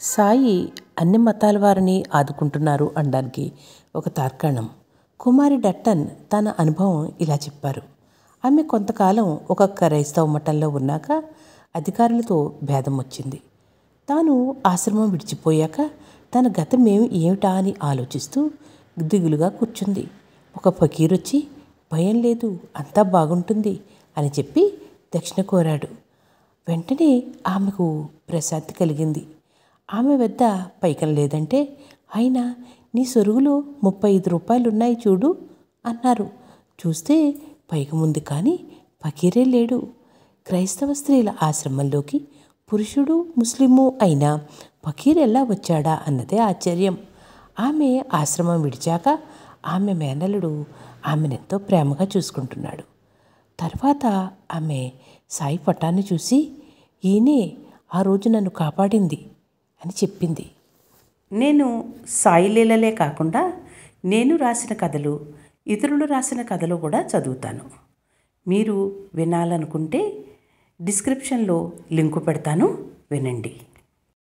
సాయి అన్ని మతాల వారిని ఆదుకుంటున్నారు అనడానికి ఒక తార్కాణం. కుమారి డట్టన్ తన అనుభవం ఇలా చెప్పారు. ఆమె కొంతకాలం ఒక క్రైస్తవ మఠంలో ఉన్నాక అధికారులతో భేదం వచ్చింది. తాను ఆశ్రమం విడిచిపోయాక తన గతం ఏమిటా అని ఆలోచిస్తూ దిగులుగా కూర్చుంది. ఒక ఫకీరొచ్చి భయం లేదు, అంతా బాగుంటుంది అని చెప్పి దక్షిణ కోరాడు. వెంటనే ఆమెకు ప్రశాంతి కలిగింది. ఆమె వద్ద పైకం లేదంటే ఆయన నీ సొరుగులో 35 రూపాయలున్నాయి చూడు అన్నారు. చూస్తే పైకం ఉంది కానీ ఫకీరే లేడు. క్రైస్తవ స్త్రీల ఆశ్రమంలోకి పురుషుడు ముస్లిము అయినా ఫకీర్ ఎలా వచ్చాడా అన్నదే ఆశ్చర్యం. ఆమె ఆశ్రమం విడిచాక ఆమె మేనల్లుడు ఆమెనెంతో ప్రేమగా చూసుకుంటున్నాడు. తర్వాత ఆమె సాయి పటాన్ని చూసి ఈయనే ఆ రోజు నన్ను కాపాడింది అని చెప్పింది. నేను సాయి లీలలే కాకుండా నేను రాసిన కథలు, ఇతరులు రాసిన కథలు కూడా చదువుతాను. మీరు వినాలనుకుంటే డిస్క్రిప్షన్లో లింకు పెడతాను, వినండి.